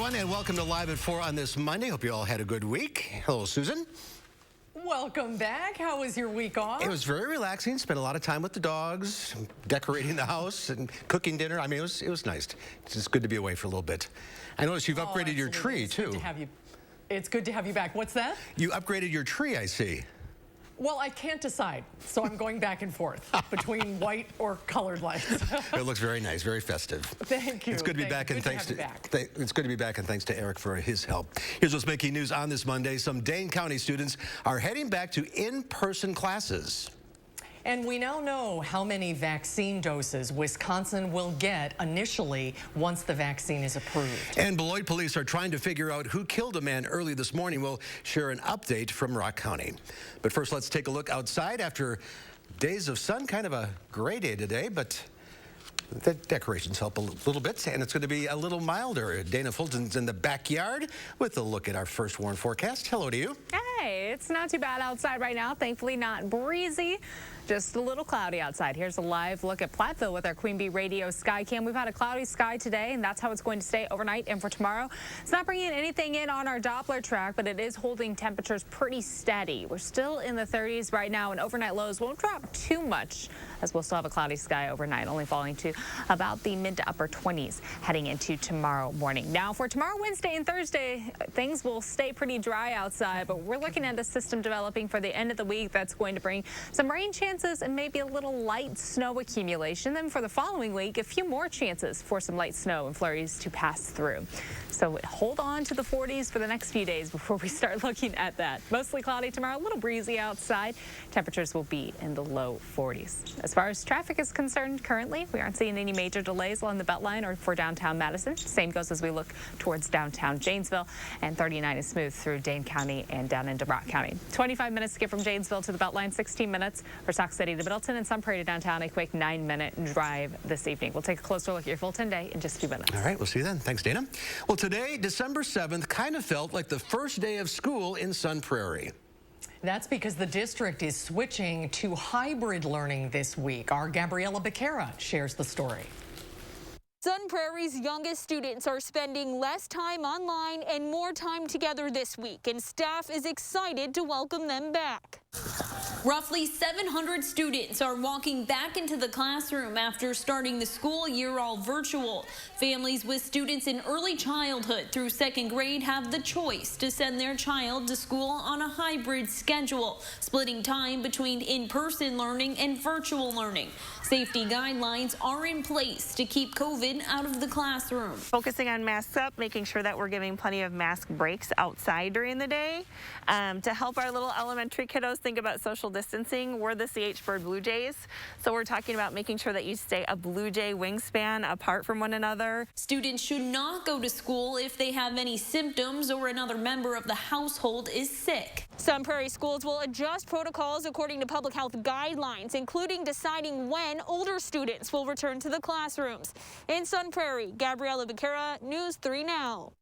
everyone, and welcome to Live at 4 on this Monday. Hope you all had a good week. Hello, Susan. Welcome back. How was your week off? It was very relaxing. Spent a lot of time with the dogs, decorating the house, and cooking dinner. I mean, it was nice. It's just good to be away for a little bit. I noticed you've upgraded your tree, too. It's good to have you back. What's that? You upgraded your tree, I see. Well, I can't decide, so I'm going back and forth between white or colored lights. It looks very nice, very festive. Thank you. It's good to be back, and thanks to Eric for his help. Here's what's making news on this Monday. Some Dane County students are heading back to in-person classes. And we now know how many vaccine doses Wisconsin will get initially once the vaccine is approved. And Beloit police are trying to figure out who killed a man early this morning. We'll share an update from Rock County. But first, let's take a look outside after days of sun. Kind of a gray day today, but the decorations help a little bit, and it's going to be a little milder. Dana Fulton's in the backyard with a look at our first warn forecast. Hello to you. Hey, it's not too bad outside right now. Thankfully not breezy, just a little cloudy outside. Here's a live look at Platteville with our Queen Bee Radio Sky Cam. We've had a cloudy sky today, and that's how it's going to stay overnight and for tomorrow. It's not bringing anything in on our Doppler track, but it is holding temperatures pretty steady. We're still in the 30s right now, and overnight lows won't drop too much, as we'll still have a cloudy sky overnight, only falling to about the mid to upper 20s heading into tomorrow morning. Now for tomorrow, Wednesday and Thursday, things will stay pretty dry outside, but we're looking at a system developing for the end of the week that's going to bring some rain chances and maybe a little light snow accumulation. Then for the following week, a few more chances for some light snow and flurries to pass through. So hold on to the 40s for the next few days before we start looking at that. Mostly cloudy tomorrow, a little breezy outside. Temperatures will be in the low 40s. As far as traffic is concerned, currently, we aren't seeing any major delays along the Beltline or for downtown Madison. Same goes as we look towards downtown Janesville, and 39 is smooth through Dane County and down into Rock County. 25 minutes to get from Janesville to the Beltline, 16 minutes for Sauk City to Middleton, and Sun Prairie to downtown, a quick 9-minute drive this evening. We'll take a closer look at your Fulton day in just a few minutes. All right, we'll see you then. Thanks, Dana. Well, today, December 7th, kind of felt like the first day of school in Sun Prairie. That's because the district is switching to hybrid learning this week. Our Gabriella Becerra shares the story. Sun Prairie's youngest students are spending less time online and more time together this week, and staff is excited to welcome them back. Roughly 700 students are walking back into the classroom after starting the school year all virtual. Families with students in early childhood through second grade have the choice to send their child to school on a hybrid schedule, splitting time between in-person learning and virtual learning. Safety guidelines are in place to keep COVID out of the classroom. Focusing on masks up, making sure that we're giving plenty of mask breaks outside during the day to help our little elementary kiddos think about social distancing. We're the CH Bird Blue Jays, so we're talking about making sure that you stay a Blue Jay wingspan apart from one another. Students should not go to school if they have any symptoms or another member of the household is sick. Sun Prairie schools will adjust protocols according to public health guidelines, including deciding when older students will return to the classrooms. In Sun Prairie, Gabriella Becerra, News 3 Now.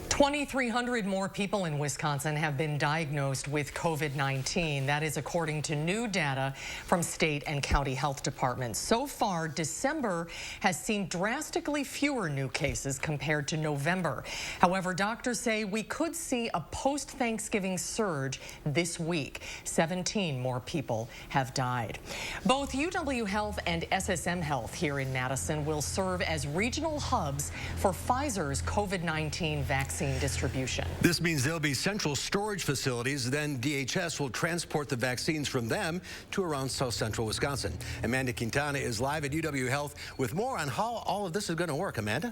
2,300 more people in Wisconsin have been diagnosed with COVID-19. That is according to new data from state and county health departments. So far, December has seen drastically fewer new cases compared to November. However, doctors say we could see a post-Thanksgiving surge this week. 17 more people have died. Both UW Health and SSM Health here in Madison will serve as regional hubs for Pfizer's COVID-19 vaccine distribution. This means there'll be central storage facilities. Then DHS will transport the vaccines from them to around south central Wisconsin. Amanda Quintana is live at UW Health with more on how all of this is going to work. Amanda?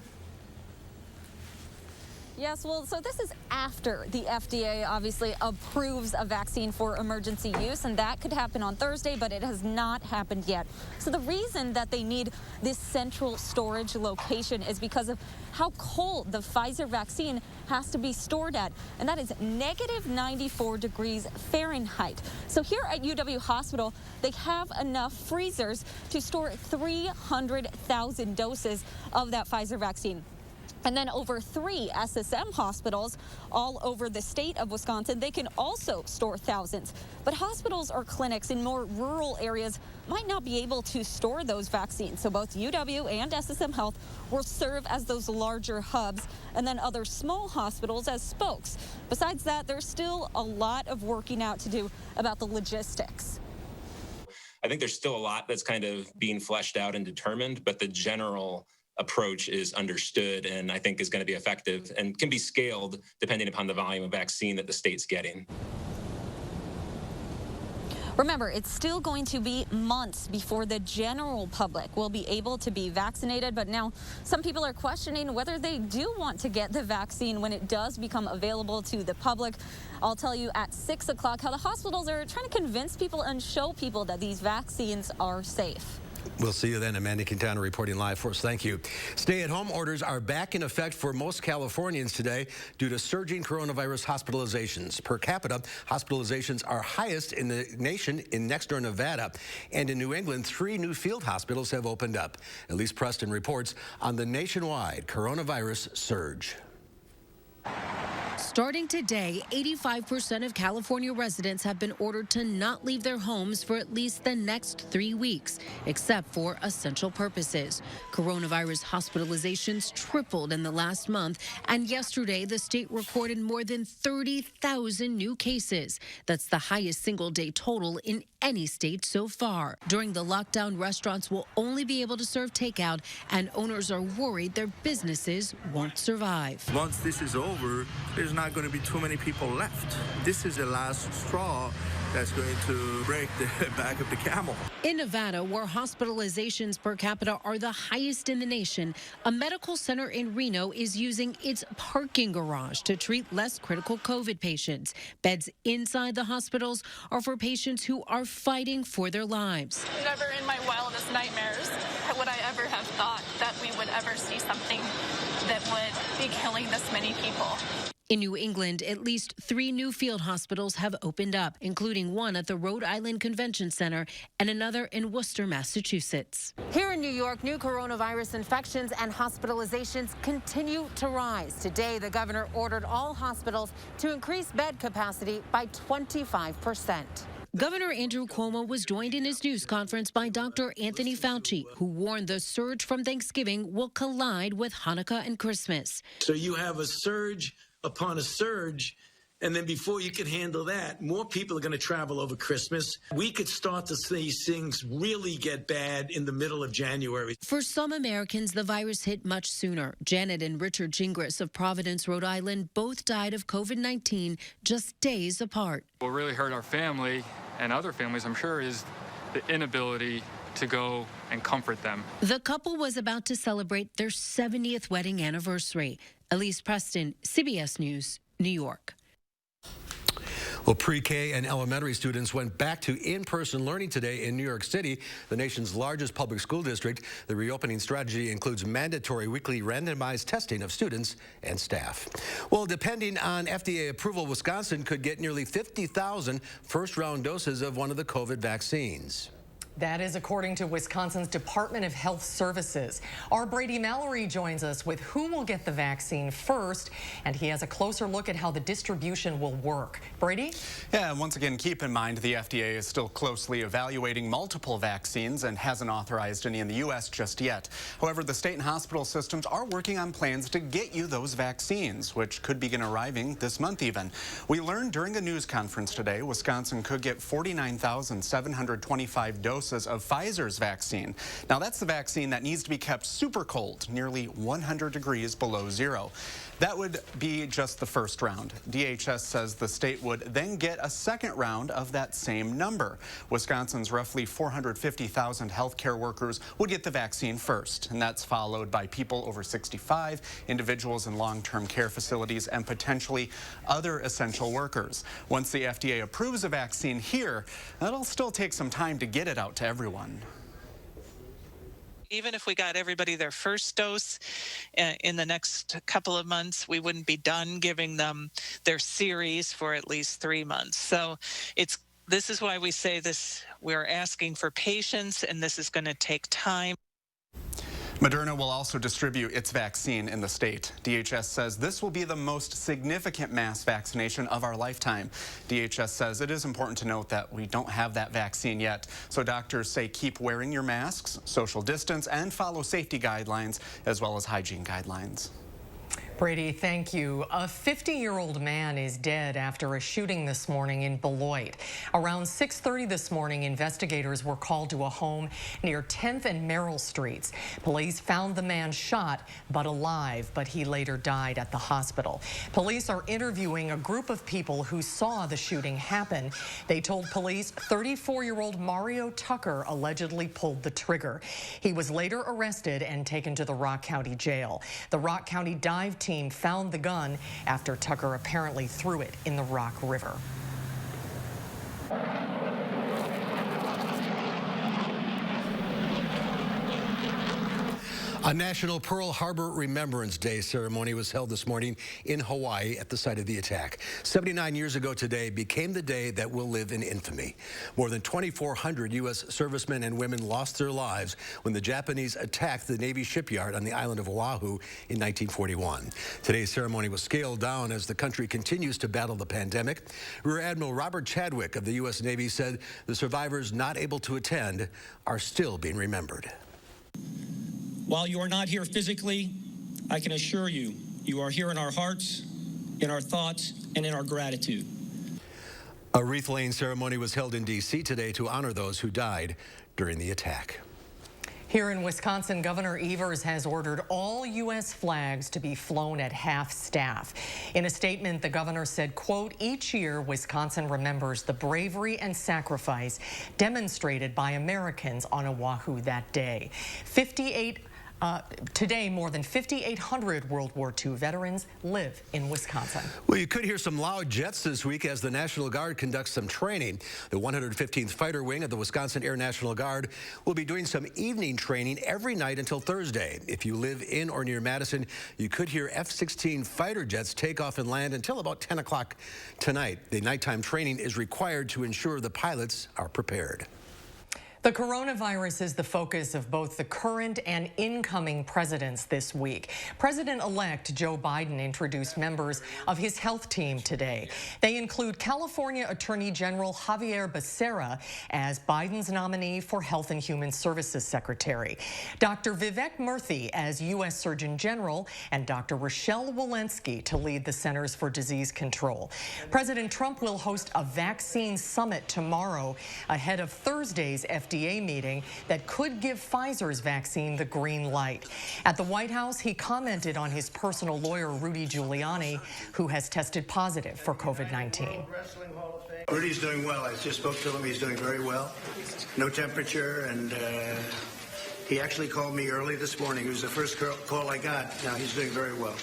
Yes, well, so this is after the FDA obviously approves a vaccine for emergency use, and that could happen on Thursday, but it has not happened yet. So the reason that they need this central storage location is because of how cold the Pfizer vaccine has to be stored at, and that is -94 degrees Fahrenheit. So here at UW Hospital, they have enough freezers to store 300,000 doses of that Pfizer vaccine. And then over 3 SSM hospitals all over the state of Wisconsin, they can also store thousands. But hospitals or clinics in more rural areas might not be able to store those vaccines. So both UW and SSM Health will serve as those larger hubs, and then other small hospitals as spokes. Besides that, there's still a lot of working out to do about the logistics. I think there's still a lot that's kind of being fleshed out and determined, but the general approach is understood and I think is going to be effective and can be scaled depending upon the volume of vaccine that the state's getting. Remember, it's still going to be months before the general public will be able to be vaccinated, but now some people are questioning whether they do want to get the vaccine when it does become available to the public. I'll tell you at 6 o'clock how the hospitals are trying to convince people and show people that these vaccines are safe. We'll see you then. Amanda Quintana reporting live for us. Thank you. Stay-at-home orders are back in effect for most Californians today due to surging coronavirus hospitalizations. Per capita, hospitalizations are highest in the nation in next-door Nevada. And in New England, 3 new field hospitals have opened up. Elise Preston reports on the nationwide coronavirus surge. Starting today, 85% of California residents have been ordered to not leave their homes for at least the next 3 weeks, except for essential purposes. Coronavirus hospitalizations tripled in the last month, and yesterday the state recorded more than 30,000 new cases. That's the highest single-day total in any state so far. During the lockdown, restaurants will only be able to serve takeout, and owners are worried their businesses won't survive. Once this is over, there's not going to be too many people left. This is the last straw that's going to break the back of the camel. In Nevada, where hospitalizations per capita are the highest in the nation, a medical center in Reno is using its parking garage to treat less critical COVID patients. Beds inside the hospitals are for patients who are fighting for their lives. Never in my wildest nightmares would I ever have thought that we would ever see something that would be killing this many people. In New England, at least 3 new field hospitals have opened up, including one at the Rhode Island Convention Center and another in Worcester, Massachusetts. Here in New York, new coronavirus infections and hospitalizations continue to rise. Today, the governor ordered all hospitals to increase bed capacity by 25%. Governor Andrew Cuomo was joined in his news conference by Dr. Anthony Fauci, who warned the surge from Thanksgiving will collide with Hanukkah and Christmas. So you have a surge upon a surge, and then before you can handle that, more people are going to travel over Christmas. We could start to see things really get bad in the middle of January. For some Americans, the virus hit much sooner. Janet and Richard Gingras of Providence, Rhode Island, both died of COVID-19 just days apart. What really hurt our family and other families, I'm sure, is the inability to go and comfort them. The couple was about to celebrate their 70th wedding anniversary. Elise Preston, CBS News, New York. Well, pre-K and elementary students went back to in-person learning today in New York City, the nation's largest public school district. The reopening strategy includes mandatory weekly randomized testing of students and staff. Well, depending on FDA approval, Wisconsin could get nearly 50,000 first-round doses of one of the COVID vaccines. That is according to Wisconsin's Department of Health Services. Our Brady Mallory joins us with who will get the vaccine first, and he has a closer look at how the distribution will work. Brady? Yeah, once again, keep in mind the FDA is still closely evaluating multiple vaccines and hasn't authorized any in the U.S. just yet. However, the state and hospital systems are working on plans to get you those vaccines, which could begin arriving this month even. We learned during a news conference today, Wisconsin could get 49,725 doses of Pfizer's vaccine. Now, that's the vaccine that needs to be kept super cold, nearly 100 degrees below zero. That would be just the first round. DHS says the state would then get a second round of that same number. Wisconsin's roughly 450,000 healthcare workers would get the vaccine first, and that's followed by people over 65, individuals in long-term care facilities, and potentially other essential workers. Once the FDA approves a vaccine here, that'll still take some time to get it out to everyone. Even if we got everybody their first dose in the next couple of months, we wouldn't be done giving them their series for at least 3 months. So this is why we say this, we're asking for patience, and this is going to take time. Moderna will also distribute its vaccine in the state. DHS says this will be the most significant mass vaccination of our lifetime. DHS says it is important to note that we don't have that vaccine yet. So doctors say keep wearing your masks, social distance, and follow safety guidelines as well as hygiene guidelines. Brady, thank you. A 50-year-old man is dead after a shooting this morning in Beloit. Around 6:30 this morning, investigators were called to a home near 10th and Merrill Streets. Police found the man shot but alive, but he later died at the hospital. Police are interviewing a group of people who saw the shooting happen. They told police 34-year-old Mario Tucker allegedly pulled the trigger. He was later arrested and taken to the Rock County Jail. The Rock County dive team found the gun after Tucker apparently threw it in the Rock River. A National Pearl Harbor Remembrance Day ceremony was held this morning in Hawaii at the site of the attack. 79 years ago today became the day that will live in infamy. More than 2,400 U.S. servicemen and women lost their lives when the Japanese attacked the Navy shipyard on the island of Oahu in 1941. Today's ceremony was scaled down as the country continues to battle the pandemic. Rear Admiral Robert Chadwick of the U.S. Navy said the survivors not able to attend are still being remembered. While you are not here physically, I can assure you, you are here in our hearts, in our thoughts, and in our gratitude. A wreath-laying ceremony was held in D.C. today to honor those who died during the attack. Here in Wisconsin, Governor Evers has ordered all U.S. flags to be flown at half-staff. In a statement, the governor said, quote, each year Wisconsin remembers the bravery and sacrifice demonstrated by Americans on Oahu that day. Today, more than 5,800 World War II veterans live in Wisconsin. Well, you could hear some loud jets this week as the National Guard conducts some training. The 115th Fighter Wing of the Wisconsin Air National Guard will be doing some evening training every night until Thursday. If you live in or near Madison, you could hear F-16 fighter jets take off and land until about 10 o'clock tonight. The nighttime training is required to ensure the pilots are prepared. The coronavirus is the focus of both the current and incoming presidents this week. President-elect Joe Biden introduced members of his health team today. They include California Attorney General Javier Becerra as Biden's nominee for Health and Human Services Secretary, Dr. Vivek Murthy as U.S. Surgeon General, and Dr. Rochelle Walensky to lead the Centers for Disease Control. President Trump will host a vaccine summit tomorrow ahead of Thursday's FDA meeting that could give Pfizer's vaccine the green light. At the White House, he commented on his personal lawyer, Rudy Giuliani, who has tested positive for COVID-19. Rudy's doing well. I just spoke to him. He's doing very well. No temperature, and he actually called me early this morning. It was the first call I got. Now he's doing very well.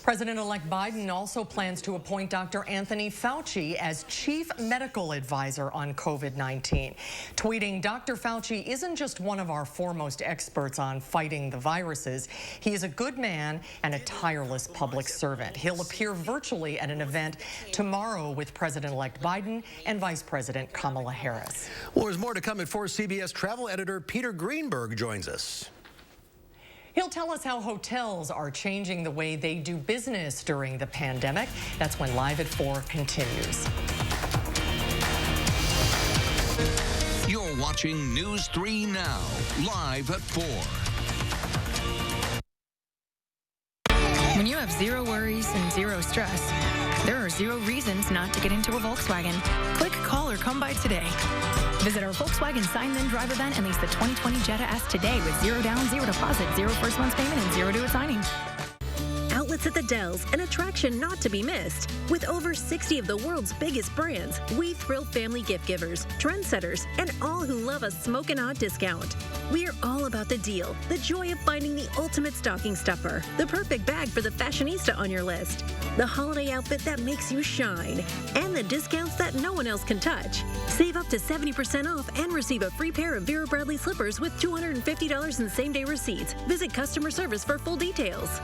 President-elect Biden also plans to appoint Dr. Anthony Fauci as chief medical advisor on COVID-19. Tweeting, Dr. Fauci isn't just one of our foremost experts on fighting the viruses. He is a good man and a tireless public servant. He'll appear virtually at an event tomorrow with President-elect Biden and Vice President Kamala Harris. Well, there's more to come at 4. CBS travel editor Peter Greenberg joins us. He'll tell us how hotels are changing the way they do business during the pandemic. That's when Live at 4 continues. You're watching News 3 Now, Live at 4. When you have zero worries and zero stress, there are zero reasons not to get into a Volkswagen. Click, call, or come by today. Visit our Volkswagen Sign Then Drive event and lease the 2020 Jetta S today with zero down, zero deposit, zero first month's payment, and zero due at signing. Outlets at the Dells, an attraction not to be missed. With over 60 of the world's biggest brands, we thrill family gift givers, trendsetters, and all who love a smokin' hot discount. We're all about the deal, the joy of finding the ultimate stocking stuffer, the perfect bag for the fashionista on your list, the holiday outfit that makes you shine, and the discounts that no one else can touch. Save up to 70% off and receive a free pair of Vera Bradley slippers with $250 in same-day receipts. Visit customer service for full details.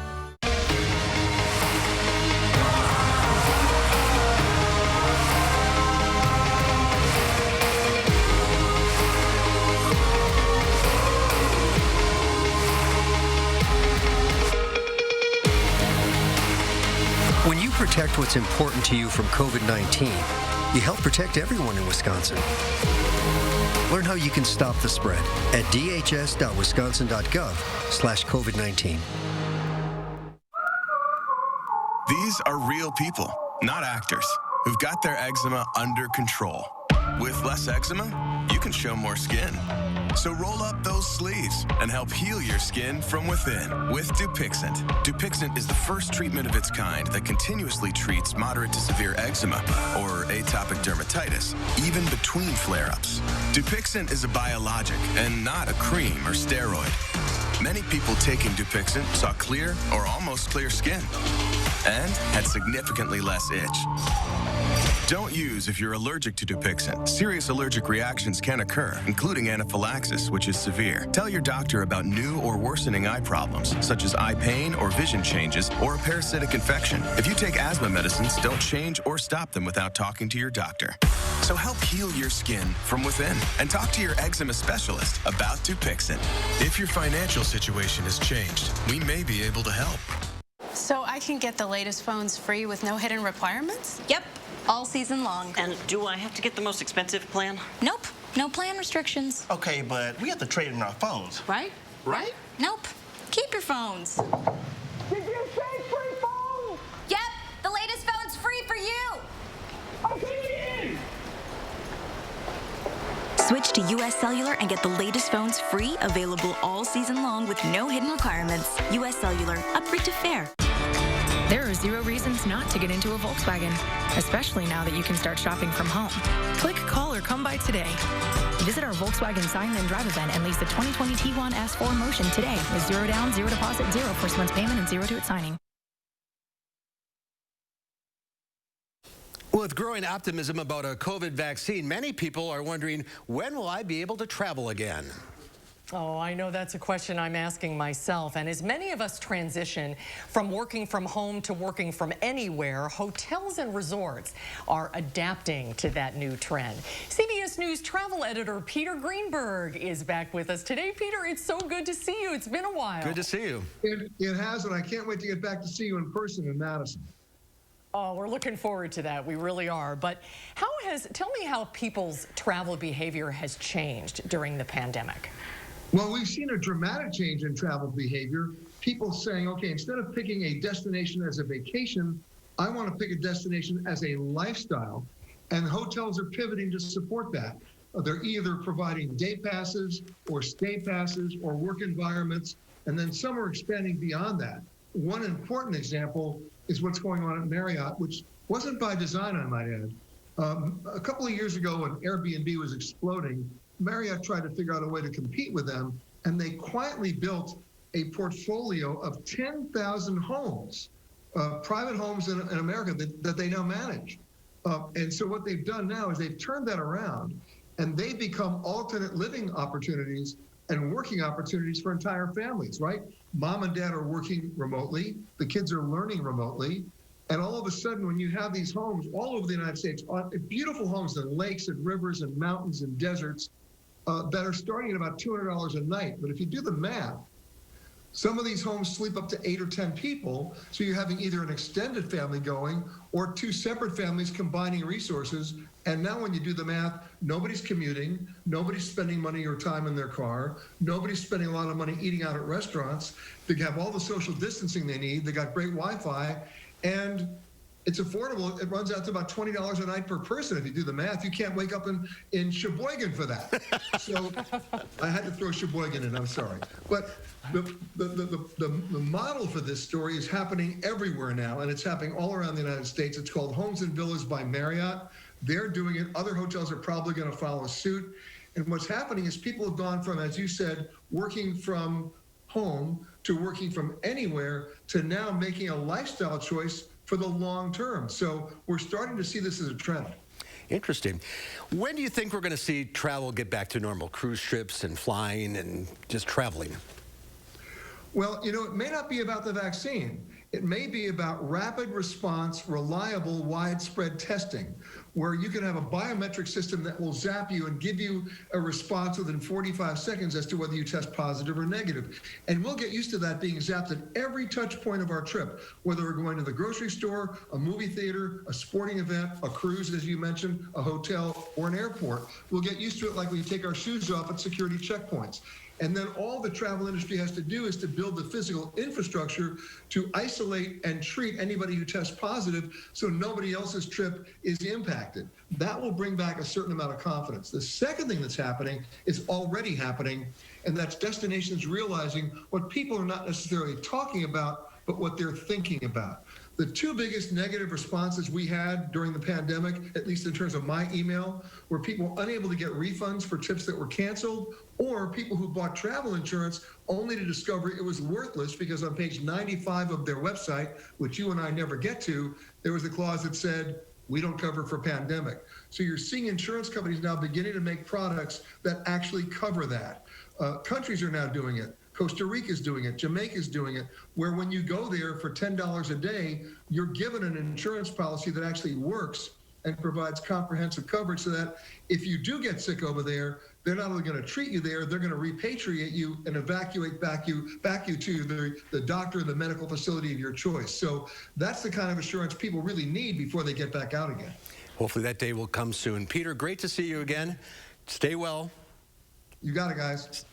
protect what's important to you from COVID-19, you help protect everyone in Wisconsin. Learn how you can stop the spread at dhs.wisconsin.gov/COVID-19. These are real people, not actors, who've got their eczema under control. With less eczema, you can show more skin. So roll up those sleeves and help heal your skin from within with Dupixent. Dupixent is the first treatment of its kind that continuously treats moderate to severe eczema or atopic dermatitis, even between flare-ups. Dupixent is a biologic and not a cream or steroid. Many people taking Dupixent saw clear or almost clear skin and had significantly less itch. Don't use if you're allergic to Dupixent. Serious allergic reactions can occur, including anaphylaxis, which is severe. Tell your doctor about new or worsening eye problems, such as eye pain or vision changes, or a parasitic infection. If you take asthma medicines, don't change or stop them without talking to your doctor. So help heal your skin from within and talk to your eczema specialist about Dupixent. If your financial situation has changed, we may be able to help. So I can get the latest phones free with no hidden requirements? Yep, all season long. And do I have to get the most expensive plan? Nope, no plan restrictions. Okay, but we have to trade in our phones. Right? Right? Nope, keep your phones. Did you say free phone? Yep, the latest phone's free for you. Okay, in. Switch to US Cellular and get the latest phones free, available all season long with no hidden requirements. US Cellular, upgrade to fair. There are 0 reasons not to get into a Volkswagen, especially now that you can start shopping from home. Click, call, or come by today. Visit our Volkswagen Sign Then Drive event and lease the 2020 Tiguan S4 Motion today with 0 down, 0 deposit, 0 first month's payment, and 0 to its signing. With growing optimism about a COVID vaccine, many people are wondering, when will I be able to travel again? Oh, I know that's a question I'm asking myself. And as many of us transition from working from home to working from anywhere, hotels and resorts are adapting to that new trend. CBS News travel editor Peter Greenberg is back with us today. Peter, it's so good to see you. It's been a while. Good to see you. It has, and I can't wait to get back to see you in person in Madison. Oh, we're looking forward to that. We really are. But tell me how people's travel behavior has changed during the pandemic. Well, we've seen a dramatic change in travel behavior. People saying, okay, instead of picking a destination as a vacation, I want to pick a destination as a lifestyle. And hotels are pivoting to support that. They're either providing day passes or stay passes or work environments, and then some are expanding beyond that. One important example is what's going on at Marriott, which wasn't by design, I might add. A couple of years ago when Airbnb was exploding, Marriott tried to figure out a way to compete with them, and they quietly built a portfolio of 10,000 homes, private homes in America that they now manage. And so what they've done now is they've turned that around, and they become alternate living opportunities and working opportunities for entire families, right? Mom and dad are working remotely, the kids are learning remotely, and all of a sudden when you have these homes all over the United States, beautiful homes in lakes and rivers and mountains and deserts that are starting at about $200 a night. But if you do the math, some of these homes sleep up to 8 or 10 people, so you're having either an extended family going or 2 separate families combining resources. And now when you do the math, nobody's commuting, nobody's spending money or time in their car, nobody's spending a lot of money eating out at restaurants. They have all the social distancing they need, they got great Wi-Fi, and it's affordable. It runs out to about $20 a night per person. If you do the math, you can't wake up in Sheboygan for that. So I had to throw Sheboygan in, I'm sorry. But the model for this story is happening everywhere now, and it's happening all around the United States. It's called Homes and Villas by Marriott. They're doing it. Other hotels are probably going to follow suit. And what's happening is people have gone from, as you said, working from home to working from anywhere to now making a lifestyle choice for the long term. So we're starting to see this as a trend. Interesting. When do you think we're going to see travel get back to normal? Cruise trips and flying and just traveling? Well, you know, it may not be about the vaccine. It may be about rapid response, reliable, widespread testing, where you can have a biometric system that will zap you and give you a response within 45 seconds as to whether you test positive or negative. And we'll get used to that being zapped at every touch point of our trip, whether we're going to the grocery store, a movie theater, a sporting event, a cruise, as you mentioned, a hotel, or an airport. We'll get used to it like we take our shoes off at security checkpoints. And then all the travel industry has to do is to build the physical infrastructure to isolate and treat anybody who tests positive so nobody else's trip is impacted. That will bring back a certain amount of confidence. The second thing that's happening is already happening, and that's destinations realizing what people are not necessarily talking about, but what they're thinking about. The two biggest negative responses we had during the pandemic, at least in terms of my email, were people unable to get refunds for trips that were canceled, or people who bought travel insurance only to discover it was worthless because on page 95 of their website, which you and I never get to, there was a clause that said, we don't cover for pandemic. So you're seeing insurance companies now beginning to make products that actually cover that. Countries are now doing it. Costa Rica is doing it. Jamaica is doing it, where when you go there for $10 a day, you're given an insurance policy that actually works and provides comprehensive coverage so that if you do get sick over there, they're not only going to treat you there, they're going to repatriate you and evacuate back you to the doctor and the medical facility of your choice. So that's the kind of assurance people really need before they get back out again. Hopefully that day will come soon. Peter, great to see you again. Stay well. You got it, guys.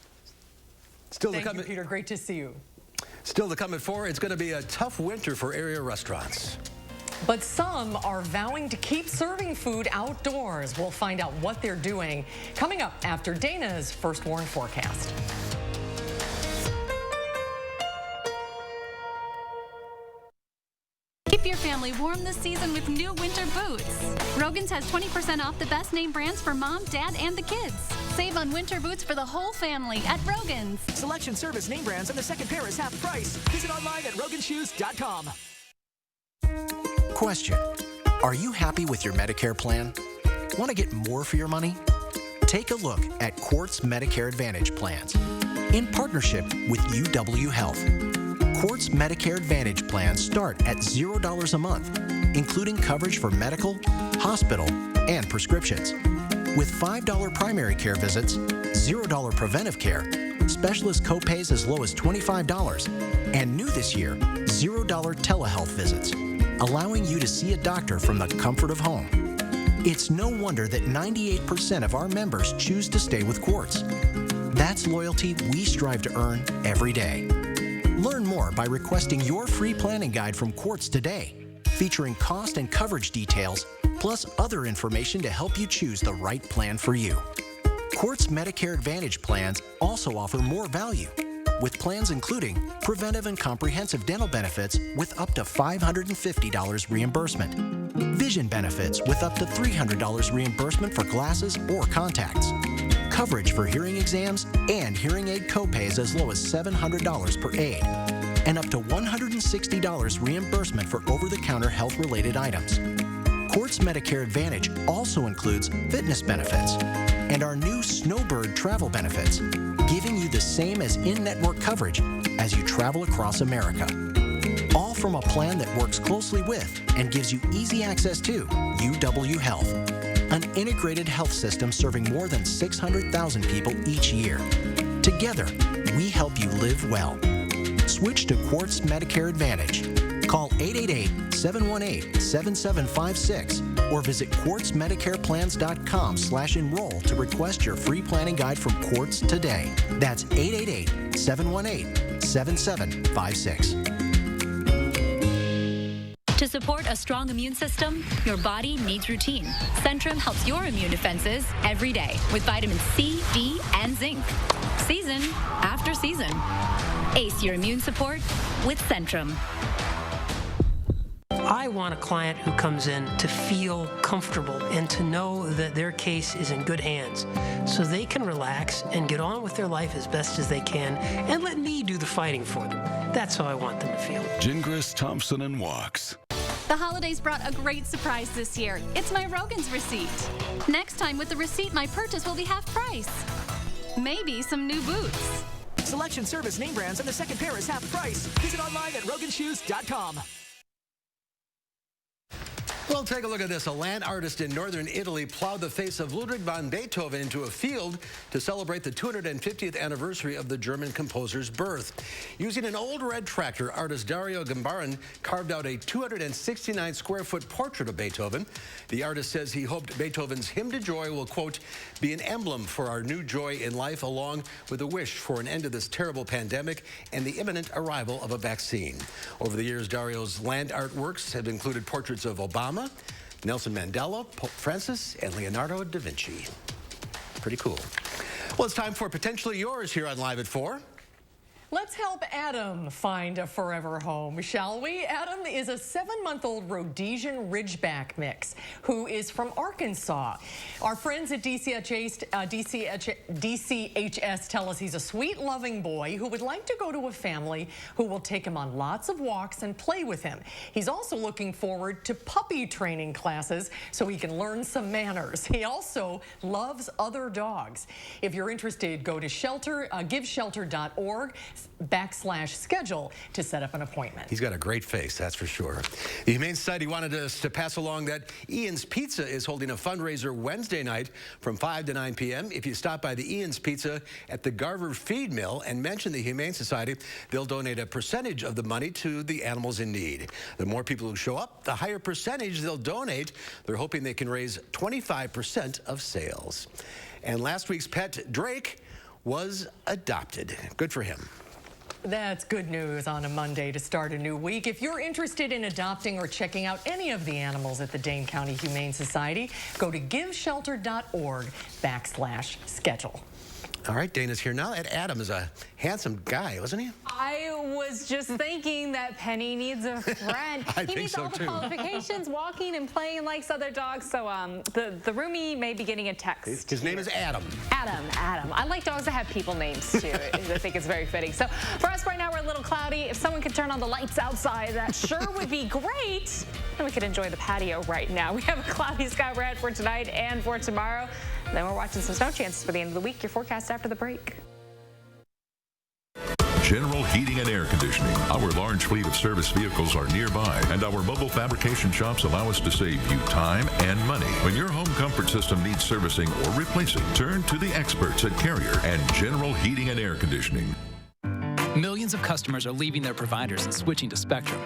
Thank you, Peter. Great to see you. Still to come at 4, it's going to be a tough winter for area restaurants. But some are vowing to keep serving food outdoors. We'll find out what they're doing coming up after Dana's First Warn forecast. Keep your family warm this season with new winter boots. Rogan's has 20% off the best name brands for mom, dad, and the kids. Save on winter boots for the whole family at Rogan's. Selection, service, name brands, and the second pair is half price. Visit online at roganshoes.com. Question: are you happy with your Medicare plan? Want to get more for your money? Take a look at Quartz Medicare Advantage plans. In partnership with UW Health, Quartz Medicare Advantage plans start at $0 a month, including coverage for medical, hospital, and prescriptions. With $5 primary care visits, $0 preventive care, specialist copays as low as $25, and new this year, $0 telehealth visits, allowing you to see a doctor from the comfort of home. It's no wonder that 98% of our members choose to stay with Quartz. That's loyalty we strive to earn every day. Learn more by requesting your free planning guide from Quartz today, featuring cost and coverage details, plus other information to help you choose the right plan for you. Quartz Medicare Advantage plans also offer more value, with plans including preventive and comprehensive dental benefits with up to $550 reimbursement, vision benefits with up to $300 reimbursement for glasses or contacts, coverage for hearing exams and hearing aid copays as low as $700 per aid, and up to $160 reimbursement for over-the-counter health-related items. Quartz Medicare Advantage also includes fitness benefits and our new Snowbird travel benefits, giving you the same as in-network coverage as you travel across America. All from a plan that works closely with and gives you easy access to UW Health, an integrated health system serving more than 600,000 people each year. Together, we help you live well. Switch to Quartz Medicare Advantage. Call 888-718-7756 or visit quartzmedicareplans.com/enroll to request your free planning guide from Quartz today. That's 888-718-7756. To support a strong immune system, your body needs routine. Centrum helps your immune defenses every day with vitamin C, D, and zinc. Season after season. Ace your immune support with Centrum. I want a client who comes in to feel comfortable and to know that their case is in good hands so they can relax and get on with their life as best as they can and let me do the fighting for them. That's how I want them to feel. Gingras, Thompson, and Walks. The holidays brought a great surprise this year. It's my Rogan's receipt. Next time with the receipt, my purchase will be half price. Maybe some new boots. Selection, service, name brands, and the second pair is half price. Visit online at roganshoes.com. Well, take a look at this. A land artist in northern Italy plowed the face of Ludwig van Beethoven into a field to celebrate the 250th anniversary of the German composer's birth. Using an old red tractor, artist Dario Gambarin carved out a 269-square-foot portrait of Beethoven. The artist says he hoped Beethoven's Hymn to Joy will, quote, be an emblem for our new joy in life, along with a wish for an end to this terrible pandemic and the imminent arrival of a vaccine. Over the years, Dario's land artworks have included portraits of Obama, Nelson Mandela, Pope Francis, and Leonardo da Vinci. Pretty cool. Well, it's time for Potentially Yours here on Live at 4. Let's help Adam find a forever home, shall we? Adam is a 7-month-old Rhodesian Ridgeback mix who is from Arkansas. Our friends at DCHS tell us he's a sweet, loving boy who would like to go to a family who will take him on lots of walks and play with him. He's also looking forward to puppy training classes so he can learn some manners. He also loves other dogs. If you're interested, go to giveshelter.org/schedule to set up an appointment. He's got a great face, that's for sure. The Humane Society wanted us to pass along that Ian's Pizza is holding a fundraiser Wednesday night from 5 to 9 p.m. If you stop by the Ian's Pizza at the Garver Feed Mill and mention the Humane Society, they'll donate a percentage of the money to the animals in need. The more people who show up, the higher percentage they'll donate. They're hoping they can raise 25% of sales. And last week's pet, Drake, was adopted. Good for him. That's good news on a Monday to start a new week. If you're interested in adopting or checking out any of the animals at the Dane County Humane Society, go to giveshelter.org/schedule. All right, Dana's here now. And Adam is a handsome guy, wasn't he? I was just thinking that Penny needs a friend. He needs all the qualifications, walking and playing like other dogs. So the roomie may be getting a text. His name is Adam. Adam. I like dogs that have people names too. I think it's very fitting. So for us right now, we're a little cloudy. If someone could turn on the lights outside, that sure would be great. And we could enjoy the patio right now. We have a cloudy sky overhead for tonight and for tomorrow. Then we're watching some snow chances for the end of the week. Your forecast after the break. General Heating and Air Conditioning. Our large fleet of service vehicles are nearby, and our mobile fabrication shops allow us to save you time and money. When your home comfort system needs servicing or replacing, turn to the experts at Carrier and General Heating and Air Conditioning. Millions of customers are leaving their providers and switching to Spectrum.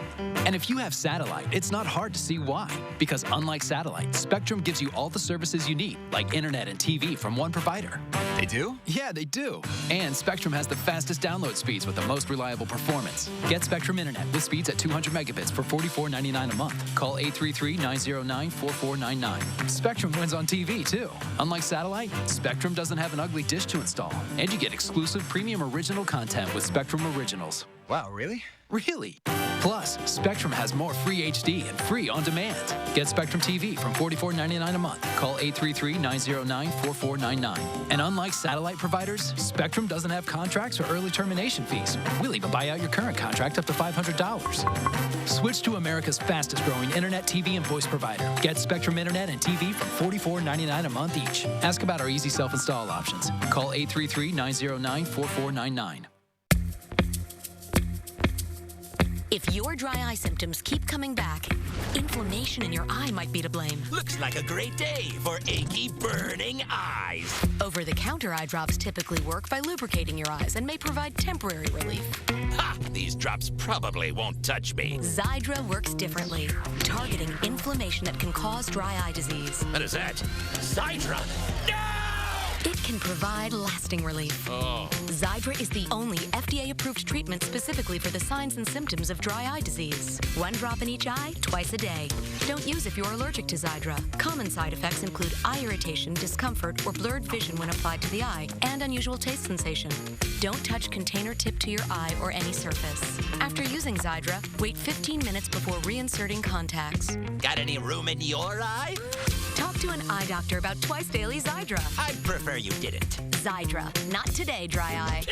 And if you have satellite, it's not hard to see why. Because unlike satellite, Spectrum gives you all the services you need, like internet and TV from one provider. They do? Yeah, they do. And Spectrum has the fastest download speeds with the most reliable performance. Get Spectrum Internet with speeds at 200 megabits for $44.99 a month. Call 833-909-4499. Spectrum wins on TV, too. Unlike satellite, Spectrum doesn't have an ugly dish to install. And you get exclusive premium original content with Spectrum Originals. Wow, really? Really. Plus, Spectrum has more free HD and free on demand. Get Spectrum TV from $44.99 a month. Call 833-909-4499. And unlike satellite providers, Spectrum doesn't have contracts or early termination fees. We'll even buy out your current contract up to $500. Switch to America's fastest growing internet, TV, and voice provider. Get Spectrum Internet and TV from $44.99 a month each. Ask about our easy self-install options. Call 833-909-4499. If your dry eye symptoms keep coming back, inflammation in your eye might be to blame. Looks like a great day for achy, burning eyes. Over-the-counter eye drops typically work by lubricating your eyes and may provide temporary relief. Ha! These drops probably won't touch me. Xiidra works differently, targeting inflammation that can cause dry eye disease. What is that? Xiidra? No! It can provide lasting relief. Oh. Xiidra is the only FDA-approved treatment specifically for the signs and symptoms of dry eye disease. 1 drop in each eye, twice a day. Don't use if you're allergic to Xiidra. Common side effects include eye irritation, discomfort, or blurred vision when applied to the eye, and unusual taste sensation. Don't touch container tip to your eye or any surface. After using Xiidra, wait 15 minutes before reinserting contacts. Got any room in your eye? Talk to an eye doctor about twice daily Xiidra. I'd prefer you didn't. Xiidra. Not today, dry eye.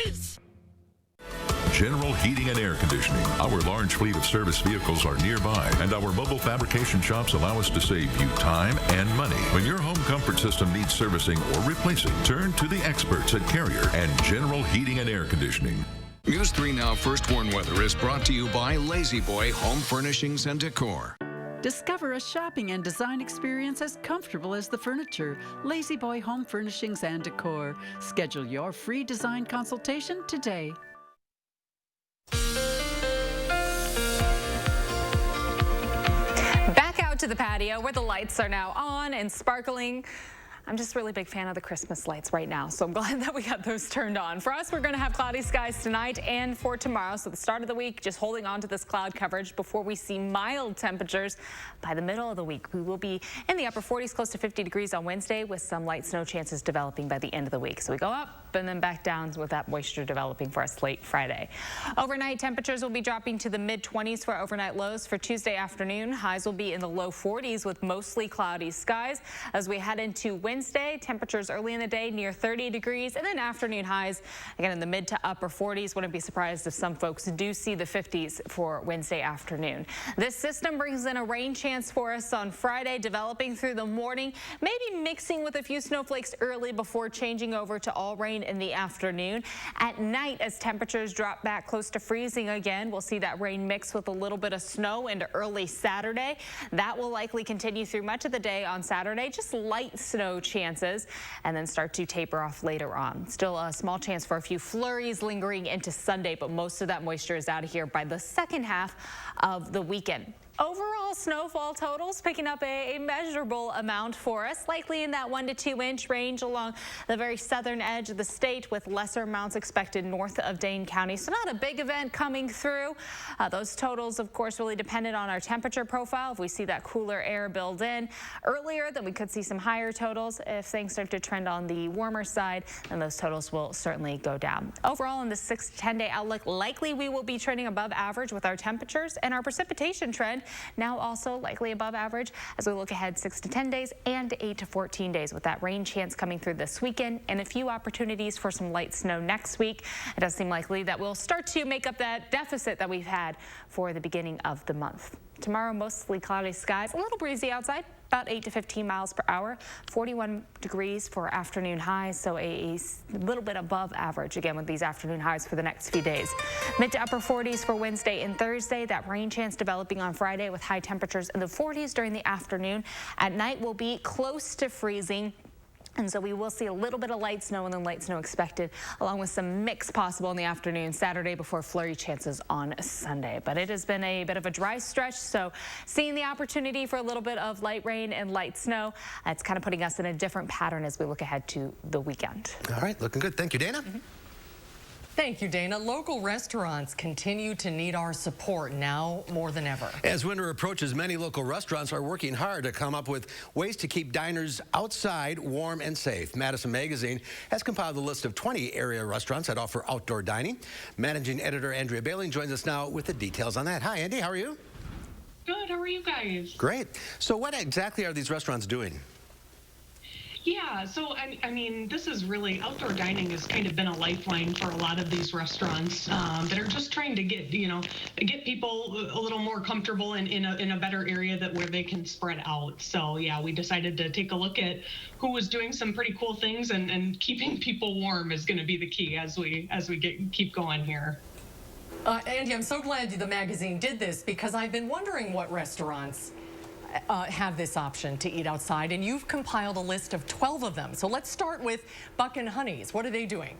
General Heating and Air Conditioning. Our large fleet of service vehicles are nearby, and our mobile fabrication shops allow us to save you time and money. When your home comfort system needs servicing or replacing, turn to the experts at Carrier and General Heating and Air Conditioning. News 3 Now First Warn Weather is brought to you by Lazy Boy Home Furnishings and Decor. Discover a shopping and design experience as comfortable as the furniture. Lazy Boy Home Furnishings and Decor. Schedule your free design consultation today. Back out to the patio where the lights are now on and sparkling. I'm just a really big fan of the Christmas lights right now, so I'm glad that we got those turned on. For us, we're going to have cloudy skies tonight and for tomorrow. So the start of the week, just holding on to this cloud coverage before we see mild temperatures. By the middle of the week, we will be in the upper 40s, close to 50 degrees on Wednesday, with some light snow chances developing by the end of the week. So we go up and then back down with that moisture developing for us late Friday. Overnight temperatures will be dropping to the mid-20s for overnight lows for Tuesday afternoon. Highs will be in the low 40s with mostly cloudy skies. As we head into Wednesday, temperatures early in the day near 30 degrees, and then afternoon highs again in the mid to upper 40s. Wouldn't be surprised if some folks do see the 50s for Wednesday afternoon. This system brings in a rain chance for us on Friday, developing through the morning, maybe mixing with a few snowflakes early before changing over to all rain in the afternoon. At night, as temperatures drop back close to freezing again, we'll see that rain mix with a little bit of snow into early Saturday. That will likely continue through much of the day on Saturday, just light snow chances, and then start to taper off later on. Still a small chance for a few flurries lingering into Sunday, but most of that moisture is out of here by the second half of the weekend. Overall snowfall totals picking up a measurable amount for us, likely in that 1 to 2 inch range along the very southern edge of the state, with lesser amounts expected north of Dane County. So not a big event coming through. Those totals, of course, really dependent on our temperature profile. If we see that cooler air build in earlier, then we could see some higher totals. If things start to trend on the warmer side, then those totals will certainly go down. Overall, in the 6 to 10 day outlook, likely we will be trending above average with our temperatures, and our precipitation trend now also likely above average as we look ahead 6 to 10 days and 8 to 14 days, with that rain chance coming through this weekend and a few opportunities for some light snow next week. It does seem likely that we'll start to make up that deficit that we've had for the beginning of the month. Tomorrow, mostly cloudy skies, a little breezy outside, about 8 to 15 miles per hour, 41 degrees for afternoon highs, so a little bit above average again with these afternoon highs for the next few days. Mid to upper 40s for Wednesday and Thursday. That rain chance developing on Friday with high temperatures in the 40s during the afternoon. At night, we'll be close to freezing. And so we will see a little bit of light snow and then light snow expected, along with some mix possible in the afternoon Saturday before flurry chances on Sunday. But it has been a bit of a dry stretch, so seeing the opportunity for a little bit of light rain and light snow, it's kind of putting us in a different pattern as we look ahead to the weekend. All right, looking good. Thank you, Dana. Thank you, Dana. Local restaurants continue to need our support now more than ever. As winter approaches, many local restaurants are working hard to come up with ways to keep diners outside warm and safe. Madison Magazine has compiled a list of 20 area restaurants that offer outdoor dining. Managing editor Andrea Bailey joins us now with the details on that. Hi, Andy. How are you? Good. How are you guys? Great. So what exactly are these restaurants doing? Yeah, so I mean, this is really, outdoor dining has kind of been a lifeline for a lot of these restaurants that are just trying to get people a little more comfortable in a better area that where they can spread out. So yeah, we decided to take a look at who was doing some pretty cool things, and keeping people warm is going to be the key as we keep going here. Andy, I'm so glad the magazine did this, because I've been wondering what restaurants have this option to eat outside, and you've compiled a list of 12 of them. So let's start with Buck and Honey's. What are they doing?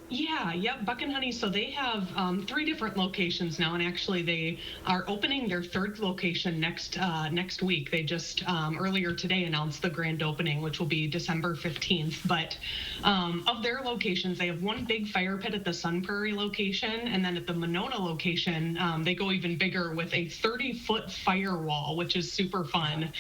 Yeah, yep, Buck and Honey. So they have 3 different locations now, and actually they are opening their 3rd location next week. They just earlier today announced the grand opening, which will be December 15th. But of their locations, they have one big fire pit at the Sun Prairie location, and then at the Monona location, they go even bigger with a 30-foot firewall, which is super fun.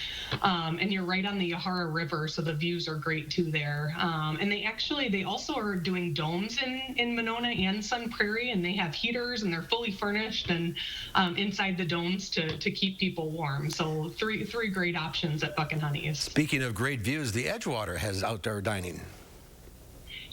And you're right on the Yahara River, so the views are great too there. And they also are doing domes in Monona and Sun Prairie, and they have heaters, and they're fully furnished and inside the domes to keep people warm. So three great options at Buck and Honey's. Speaking of great views, the Edgewater has outdoor dining.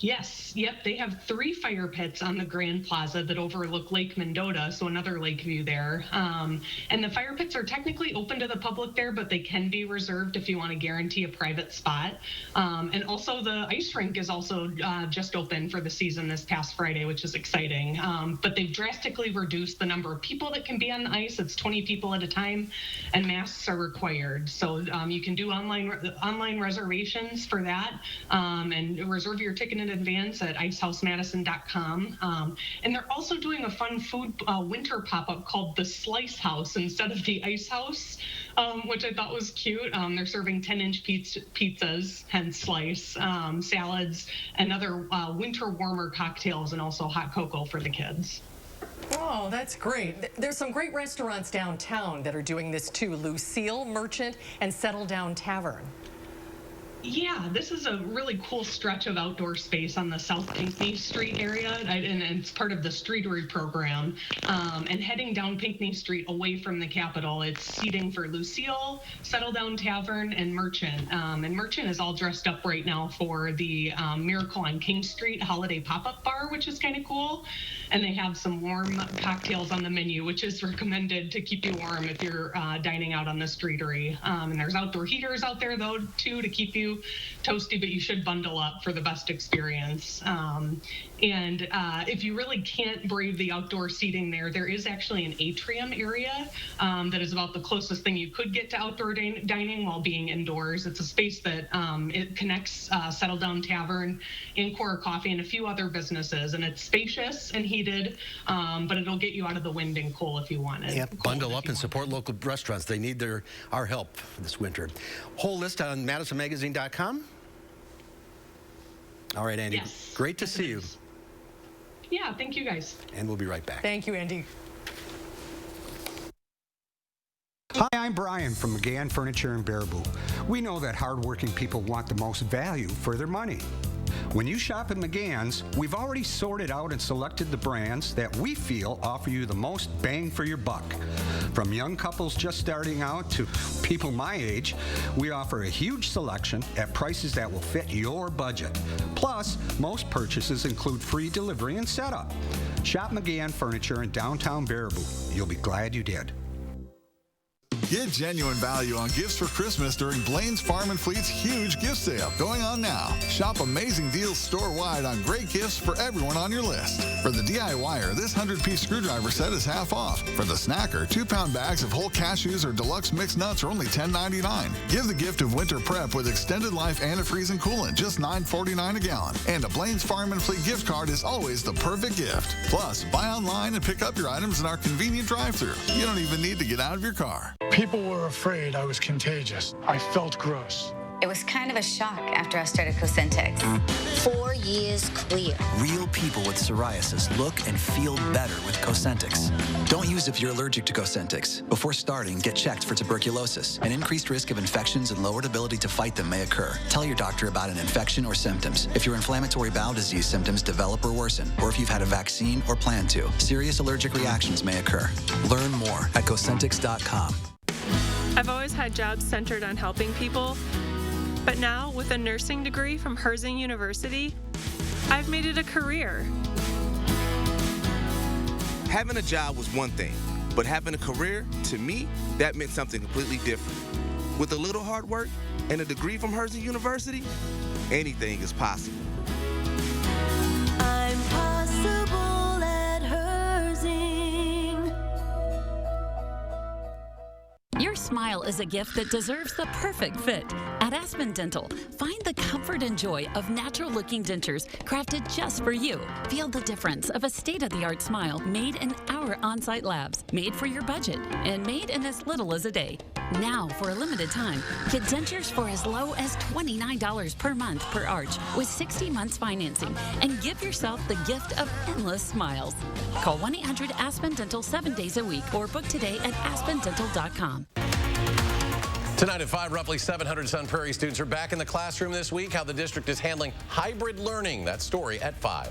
Yes, yep, they have 3 fire pits on the Grand Plaza that overlook Lake Mendota, so another lake view there. And the fire pits are technically open to the public there, but they can be reserved if you want to guarantee a private spot. And also the ice rink is also just open for the season this past Friday, which is exciting. But they've drastically reduced the number of people that can be on the ice. It's 20 people at a time, and masks are required. So you can do online reservations for that and reserve your ticket in advance at icehousemadison.com. And they're also doing a fun food winter pop-up called the Slice House instead of the Ice House, which I thought was cute. They're serving 10-inch pizzas, hence slice, salads, and other winter warmer cocktails, and also hot cocoa for the kids. Oh, that's great. There's some great restaurants downtown that are doing this too. Lucille, Merchant, and Settle Down Tavern. Yeah, this is a really cool stretch of outdoor space on the South Pinckney Street area, and it's part of the Streetery program. And heading down Pinckney Street away from the Capitol, it's seating for Lucille, Settle Down Tavern, and Merchant. And Merchant is all dressed up right now for the Miracle on King Street holiday pop-up bar, which is kind of cool. And they have some warm cocktails on the menu, which is recommended to keep you warm if you're dining out on the Streetery. And there's outdoor heaters out there, though, too, to keep you toasty, but you should bundle up for the best experience. And if you really can't brave the outdoor seating there is actually an atrium area that is about the closest thing you could get to outdoor dining while being indoors. It's a space that it connects Settle Down Tavern, Incora Coffee, and a few other businesses. And it's spacious and heated, but it'll get you out of the wind and cool if you want it. Yep, bundle up and support local restaurants. They need our help this winter. Whole list on MadisonMagazine.com. All right, Andy. Yes. Great to see you. Yeah, thank you guys. And we'll be right back. Thank you, Andy. Hi, I'm Brian from McGann Furniture in Baraboo. We know that hardworking people want the most value for their money. When you shop at McGann's, we've already sorted out and selected the brands that we feel offer you the most bang for your buck. From young couples just starting out to people my age, we offer a huge selection at prices that will fit your budget. Plus, most purchases include free delivery and setup. Shop McGann Furniture in downtown Baraboo. You'll be glad you did. Get genuine value on gifts for Christmas during Blaine's Farm and Fleet's huge gift sale going on now. Shop amazing deals store-wide on great gifts for everyone on your list. For the DIYer, this 100-piece screwdriver set is half off. For the snacker, 2-pound bags of whole cashews or deluxe mixed nuts are only $10.99. Give the gift of winter prep with extended life antifreeze and coolant, just $9.49 a gallon. And a Blaine's Farm and Fleet gift card is always the perfect gift. Plus, buy online and pick up your items in our convenient drive-thru. You don't even need to get out of your car. People were afraid I was contagious. I felt gross. It was kind of a shock after I started Cosentyx. 4 years clear. Real people with psoriasis look and feel better with Cosentyx. Don't use if you're allergic to Cosentyx. Before starting, get checked for tuberculosis. An increased risk of infections and lowered ability to fight them may occur. Tell your doctor about an infection or symptoms. If your inflammatory bowel disease symptoms develop or worsen, or if you've had a vaccine or plan to, serious allergic reactions may occur. Learn more at Cosentyx.com. I've always had jobs centered on helping people, but now with a nursing degree from Herzing University, I've made it a career. Having a job was one thing, but having a career, to me, that meant something completely different. With a little hard work and a degree from Herzing University, anything is possible. I'm possible at Herzing. Your smile is a gift that deserves the perfect fit. At Aspen Dental, find the comfort and joy of natural-looking dentures crafted just for you. Feel the difference of a state-of-the-art smile made in our on-site labs, made for your budget, and made in as little as a day. Now, for a limited time, get dentures for as low as $29 per month per arch with 60 months financing, and give yourself the gift of endless smiles. Call 1-800-ASPEN-DENTAL 7 days a week or book today at aspendental.com. Tonight at 5, roughly 700 Sun Prairie students are back in the classroom this week. How the district is handling hybrid learning. That story at 5.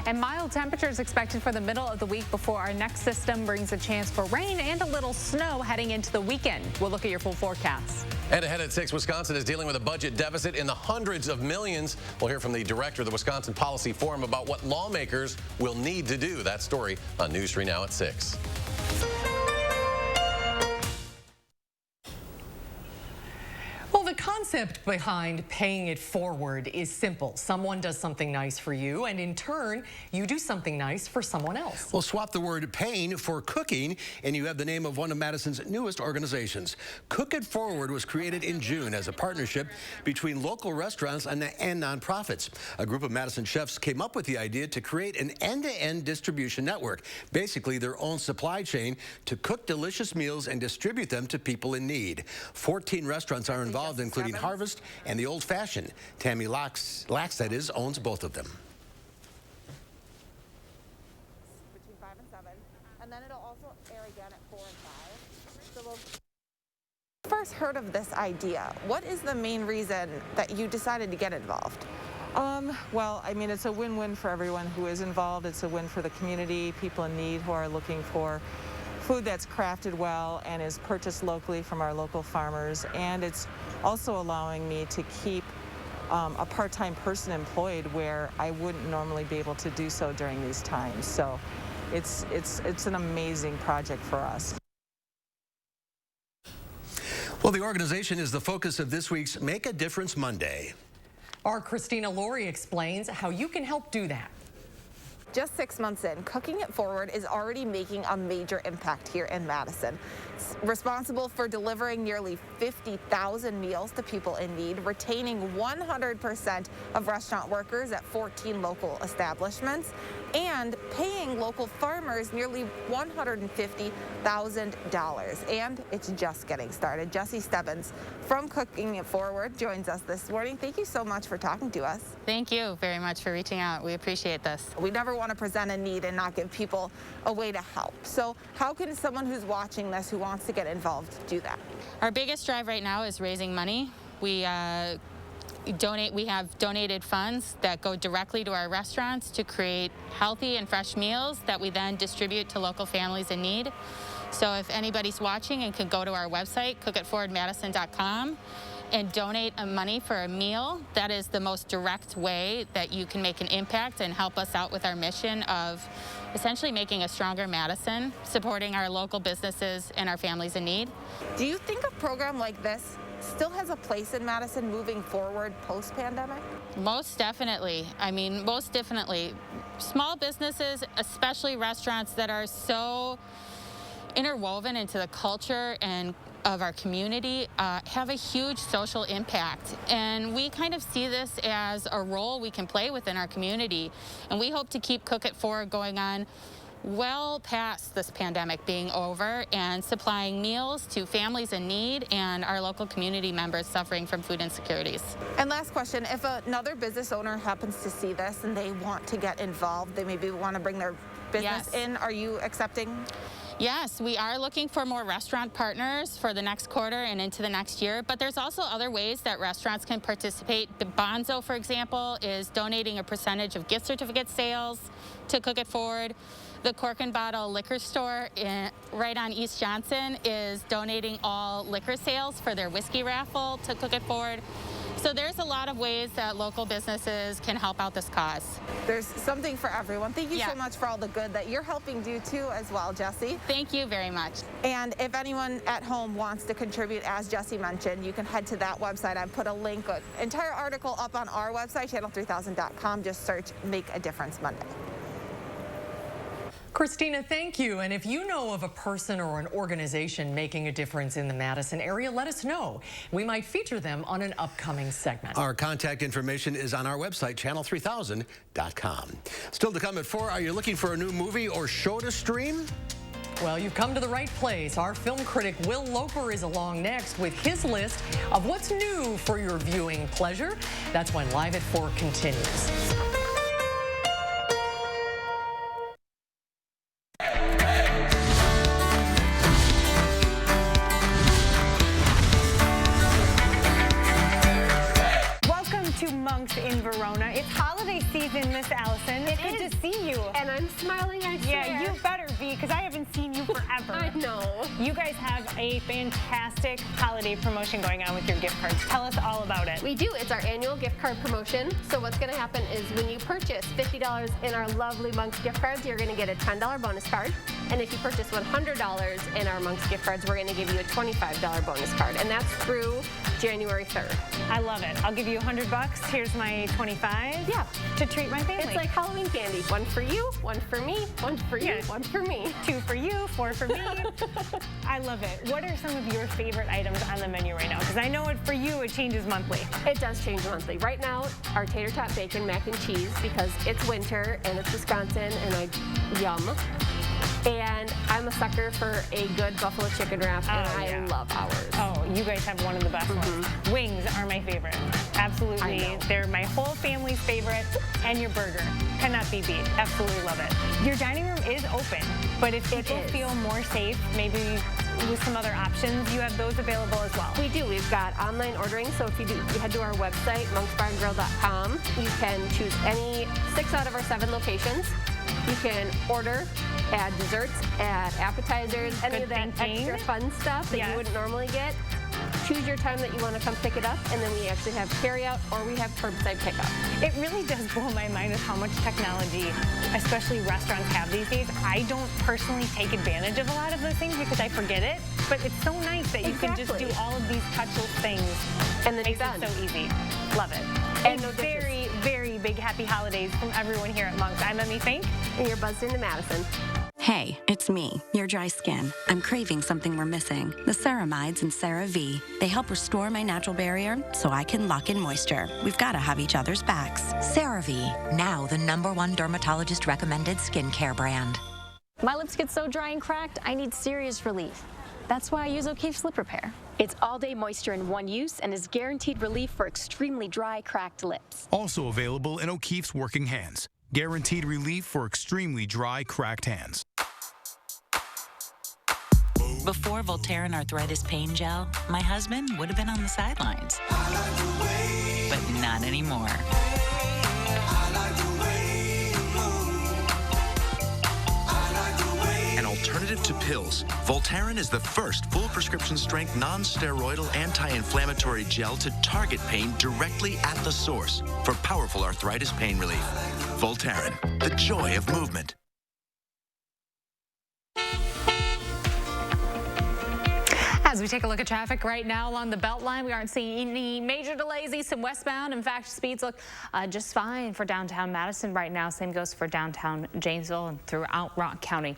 And mild temperatures expected for the middle of the week before our next system brings a chance for rain and a little snow heading into the weekend. We'll look at your full forecast. And ahead at 6, Wisconsin is dealing with a budget deficit in the hundreds of millions. We'll hear from the director of the Wisconsin Policy Forum about what lawmakers will need to do. That story on News 3 Now at 6. Well, the concept behind paying it forward is simple. Someone does something nice for you, and in turn, you do something nice for someone else. Well, swap the word paying for cooking, and you have the name of one of Madison's newest organizations. Cook It Forward was created in June as a partnership between local restaurants and nonprofits. A group of Madison chefs came up with the idea to create an end-to-end distribution network, basically their own supply chain, to cook delicious meals and distribute them to people in need. 14 restaurants are involved, including Harvest and the Old Fashioned. Tammy Lax, that is, owns both of them. Between 5 and 7, and then it'll also air again at 4 and 5. So we'll first heard of this idea. What is the main reason that you decided to get involved? Well, I mean, it's a win-win for everyone who is involved. It's a win for the community, people in need who are looking for food that's crafted well and is purchased locally from our local farmers, and it's also allowing me to keep a part-time person employed where I wouldn't normally be able to do so during these times. So it's an amazing project for us. Well, the organization is the focus of this week's Make a Difference Monday. Our Christina Laurie explains how you can help do that. Just 6 months in, Cooking It Forward is already making a major impact here in Madison. It's responsible for delivering nearly 50,000 meals to people in need, retaining 100% of restaurant workers at 14 local establishments, and paying local farmers nearly $150,000. And it's just getting started. Jesse Stebbins from Cooking It Forward joins us this morning. Thank you so much for talking to us. Thank you very much for reaching out. We appreciate this. We never want to present a need and not give people a way to help. So how can someone who's watching this who wants to get involved do that? Our biggest drive right now is raising money. We have donated funds that go directly to our restaurants to create healthy and fresh meals that we then distribute to local families in need. So if anybody's watching and can go to our website, cookitforwardmadison.com, and donate money for a meal, that is the most direct way that you can make an impact and help us out with our mission of essentially making a stronger Madison, supporting our local businesses and our families in need. Do you think a program like this still has a place in Madison moving forward post-pandemic? Most definitely. I mean, most definitely. Small businesses, especially restaurants that are so interwoven into the culture and of our community, have a huge social impact. And we kind of see this as a role we can play within our community. And we hope to keep Cook It Forward going on well past this pandemic being over and supplying meals to families in need and our local community members suffering from food insecurities. And last question, if another business owner happens to see this and they want to get involved, they maybe want to bring their business in, are you accepting? Yes, we are looking for more restaurant partners for the next quarter and into the next year, but there's also other ways that restaurants can participate. The Bonzo, for example, is donating a percentage of gift certificate sales to Cook It Forward. The Cork and Bottle liquor store right on East Johnson is donating all liquor sales for their whiskey raffle to Cook It Forward. So there's a lot of ways that local businesses can help out this cause. There's something for everyone. Thank you so much for all the good that you're helping do too as well, Jesse. Thank you very much. And if anyone at home wants to contribute, as Jesse mentioned, you can head to that website. I put a link, an entire article up on our website, channel3000.com. Just search Make a Difference Monday. Christina, thank you. And if you know of a person or an organization making a difference in the Madison area, let us know. We might feature them on an upcoming segment. Our contact information is on our website, channel3000.com. Still to come at 4, are you looking for a new movie or show to stream? Well, you've come to the right place. Our film critic Will Loper is along next with his list of what's new for your viewing pleasure. That's when Live at 4 continues. In Verona. It's holiday season, Miss Allison. It's good to see you. And I'm smiling, I swear. Yeah, you better be, because I haven't seen you forever. I know. You guys have a fantastic holiday promotion going on with your gift cards. Tell us all about it. We do. It's our annual gift card promotion. So what's going to happen is when you purchase $50 in our lovely Monk's gift cards, you're going to get a $10 bonus card. And if you purchase $100 in our Monk's gift cards, we're going to give you a $25 bonus card. And that's through January 3rd. I love it. I'll give you $100. Here's my 25. Yeah. To treat my family. It's like Halloween candy. One for you, one for me, one for you, one for me. 2 for you, 4 for me. I love it. What are some of your favorite items on the menu right now? Because I know for you, it changes monthly. It does change monthly. Right now, our tater tot bacon mac and cheese, because it's winter and it's Wisconsin and yum. And I'm a sucker for a good buffalo chicken wrap, and I love ours. Oh, you guys have one of the best ones. Wings are my favorite. Absolutely. They're my whole family's favorite, and your burger cannot be beat. Absolutely love it. Your dining room is open, but if people feel more safe, maybe with some other options, you have those available as well. We do. We've got online ordering, so if you head to our website, monksbarngrill.com, you can choose any 6 out of our 7 locations. You can order, add desserts, add appetizers, any of that extra fun stuff that you wouldn't normally get. Choose your time that you want to come pick it up, and then we actually have carryout or we have curbside pickup. It really does blow my mind with how much technology, especially restaurants, have these days. I don't personally take advantage of a lot of those things because I forget it, but it's so nice that you can just do all of these touchless things, and then makes it so easy. Love it. And very, very big happy holidays from everyone here at Monk's. I'm Emmy Fink. And you're buzzed into Madison. Hey, it's me, your dry skin. I'm craving something we're missing. The ceramides in CeraVe. They help restore my natural barrier so I can lock in moisture. We've got to have each other's backs. CeraVe, now the #1 dermatologist recommended skincare brand. My lips get so dry and cracked, I need serious relief. That's why I use O'Keefe's Lip Repair. It's all-day moisture in one use and is guaranteed relief for extremely dry, cracked lips. Also available in O'Keefe's Working Hands. Guaranteed relief for extremely dry, cracked hands. Before Voltaren Arthritis Pain Gel, my husband would have been on the sidelines. But not anymore. An alternative to pills, Voltaren is the first full prescription strength non-steroidal anti-inflammatory gel to target pain directly at the source for powerful arthritis pain relief. Voltaren, the joy of movement. As we take a look at traffic right now along the Beltline, we aren't seeing any major delays east and westbound. In fact, speeds look just fine for downtown Madison right now. Same goes for downtown Janesville and throughout Rock County.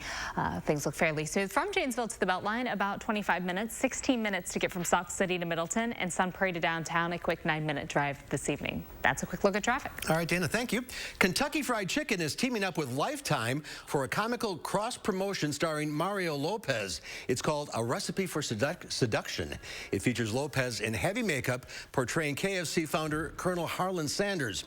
Things look fairly smooth. From Janesville to the Beltline, about 25 minutes, 16 minutes to get from Sauk City to Middleton, and Sun Prairie to downtown, a quick 9-minute drive this evening. That's a quick look at traffic. All right, Dana, thank you. Kentucky Fried Chicken is teaming up with Lifetime for a comical cross-promotion starring Mario Lopez. It's called A Recipe for Seduction. It features Lopez in heavy makeup portraying KFC founder Colonel Harlan Sanders.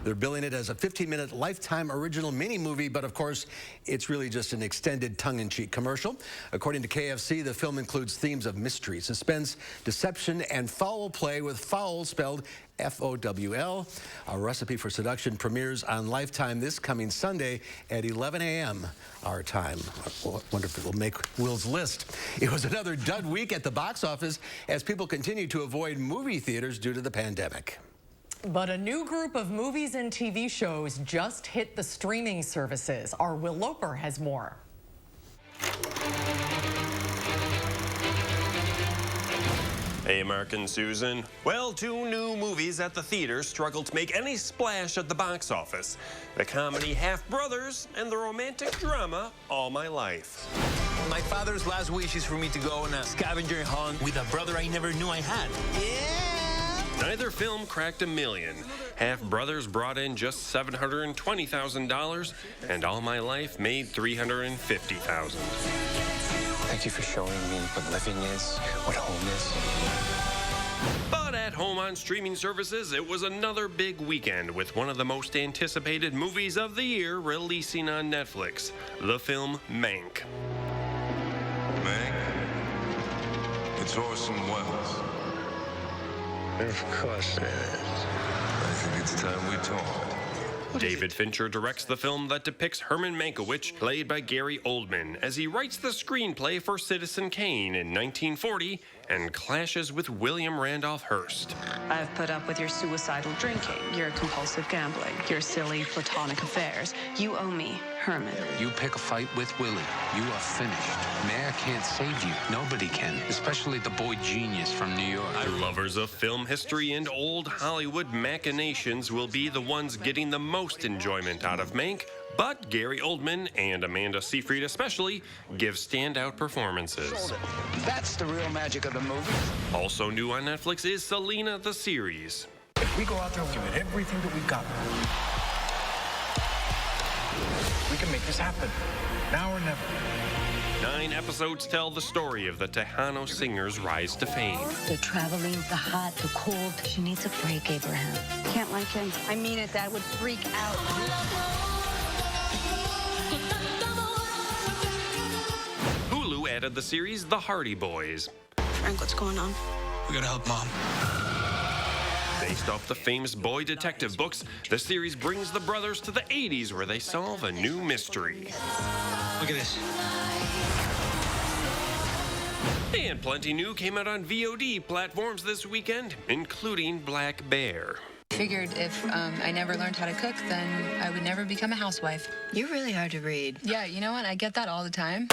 They're billing it as a 15-minute Lifetime original mini-movie, but of course, it's really just an extended tongue-in-cheek commercial. According to KFC, the film includes themes of mystery, suspense, deception, and foul play, with foul spelled F-O-W-L. A Recipe for Seduction premieres on Lifetime this coming Sunday at 11 a.m. our time. I wonder if it will make Will's list. It was another dud week at the box office as people continue to avoid movie theaters due to the pandemic. But a new group of movies and TV shows just hit the streaming services. Our Will Loper has more. Hey, Mark and Susan. Well, 2 new movies at the theater struggled to make any splash at the box office. The comedy Half Brothers and the romantic drama All My Life. My father's last wish is for me to go on a scavenger hunt with a brother I never knew I had. Neither film cracked $1 million. Half Brothers brought in just $720,000, and All My Life made $350,000. Thank you for showing me what living is, what home is. But at home on streaming services, it was another big weekend with one of the most anticipated movies of the year releasing on Netflix, the film Mank. Mank? It's Orson Welles. Of course it is. I think it's time we talk. David Fincher directs the film that depicts Herman Mankiewicz, played by Gary Oldman, as he writes the screenplay for Citizen Kane in 1940 and clashes with William Randolph Hearst. I've put up with your suicidal drinking, your compulsive gambling, your silly platonic affairs. You owe me, Herman. You pick a fight with Willie, you are finished. Mayor can't save you. Nobody can, especially the boy genius from New York. Lovers of film history and old Hollywood machinations will be the ones getting the most enjoyment out of Mank, but Gary Oldman and Amanda Seyfried especially give standout performances. That's the real magic of the movie. Also new on Netflix is Selena the series. If we go out there and give it everything that we've got, we can make this happen. Now or never. 9 episodes tell the story of the Tejano singer's rise to fame. The traveling, the hot, the cold. She needs a break, Abraham. Can't like him. I mean it, Dad would freak out. Hulu added the series The Hardy Boys. Frank, what's going on? We gotta help Mom. Based off the famous boy detective books, the series brings the brothers to the 80s where they solve a new mystery. Look at this. And plenty new came out on VOD platforms this weekend, including Black Bear. Figured if I never learned how to cook, then I would never become a housewife. You're really hard to read. Yeah, you know what? I get that all the time.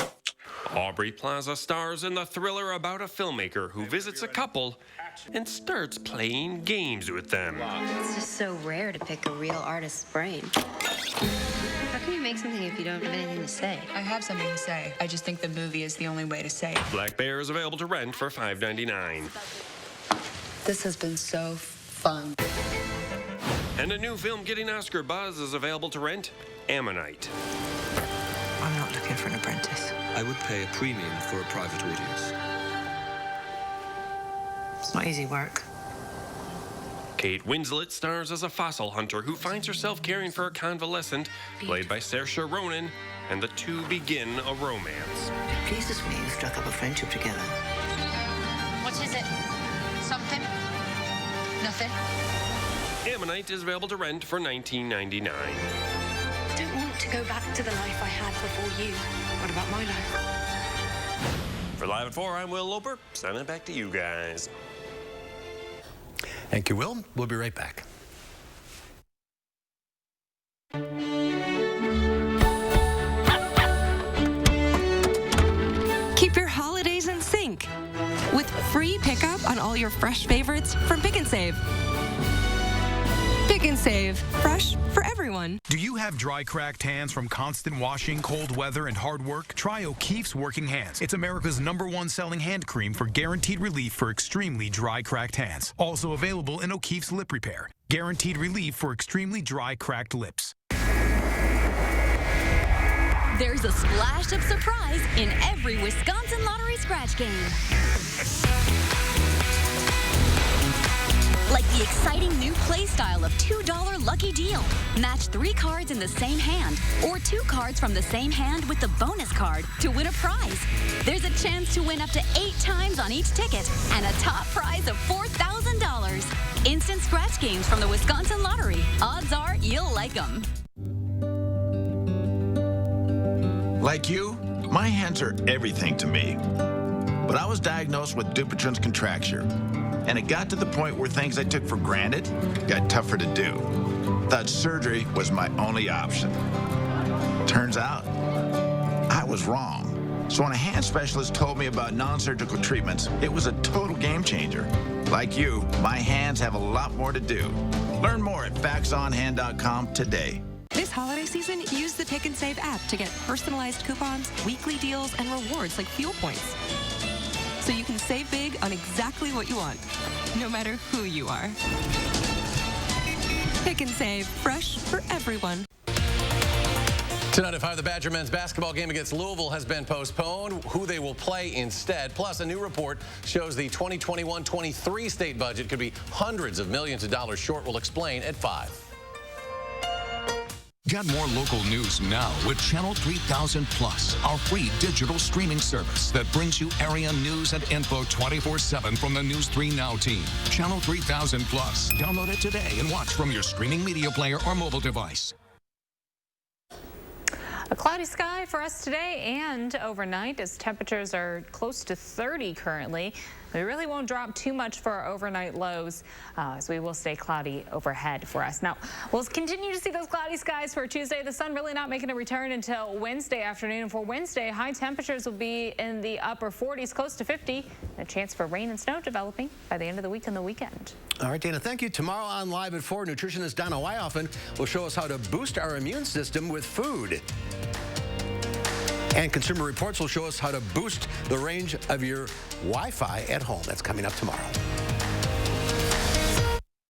Aubrey Plaza stars in the thriller about a filmmaker who visits a couple and starts playing games with them. It's just so rare to pick a real artist's brain. How can you make something if you don't have anything to say? I have something to say. I just think the movie is the only way to say it. Black Bear is available to rent for $5.99. This has been so fun. And a new film getting Oscar buzz is available to rent, Ammonite. I'm not looking for an apprentice. I would pay a premium for a private audience. It's not easy work. Kate Winslet stars as a fossil hunter who finds herself caring for a convalescent, played by Saoirse Ronan, and the two begin a romance. It pleases me you struck up a friendship together. What is it? Something? Nothing? Ammonite is available to rent for $19.99. I don't want to go back to the life I had before you. What about my life? For Live at 4, I'm Will Loper. Sending it back to you guys. Thank you, Will. We'll be right back. Keep your holidays in sync with free pickup on all your fresh favorites from Pick and Save. Pick and Save, fresh for everyone. Do you have dry, cracked hands from constant washing, cold weather, and hard work? Try O'Keefe's Working Hands. It's America's #1 selling hand cream for guaranteed relief for extremely dry, cracked hands. Also available in O'Keefe's Lip Repair. Guaranteed relief for extremely dry, cracked lips. There's a splash of surprise in every Wisconsin Lottery scratch game. Like the exciting new play style of $2 Lucky Deal. Match 3 cards in the same hand or 2 cards from the same hand with the bonus card to win a prize. There's a chance to win up to 8 times on each ticket and a top prize of $4,000. Instant scratch games from the Wisconsin Lottery. Odds are you'll like them. Like you, my hands are everything to me. But I was diagnosed with Dupuytren's contracture. And it got to the point where things I took for granted got tougher to do. Thought surgery was my only option. Turns out, I was wrong. So when a hand specialist told me about non-surgical treatments, it was a total game changer. Like you, my hands have a lot more to do. Learn more at faxonhand.com today. This holiday season, use the Pick and Save app to get personalized coupons, weekly deals, and rewards like fuel points. So you can save big on exactly what you want, no matter who you are. Pick and Save, fresh for everyone. Tonight at 5, the Badger men's basketball game against Louisville has been postponed. Who they will play instead. Plus, a new report shows the 2021-23 state budget could be hundreds of millions of dollars short. We'll explain at 5. Get more local news now with Channel 3000 Plus, our free digital streaming service that brings you area news and info 24/7 from the News 3 Now team. Channel 3000 Plus. Download it today and watch from your streaming media player or mobile device. A cloudy sky for us today and overnight as temperatures are close to 30 currently. We really won't drop too much for our overnight lows as we will stay cloudy overhead for us. Now, we'll continue to see those cloudy skies for Tuesday. The sun really not making a return until Wednesday afternoon. And for Wednesday, high temperatures will be in the upper 40s, close to 50. A chance for rain and snow developing by the end of the week and the weekend. All right, Dana, thank you. Tomorrow on Live at 4, nutritionist Donna Wyoffen will show us how to boost our immune system with food. And Consumer Reports will show us how to boost the range of your Wi-Fi at home. That's coming up tomorrow.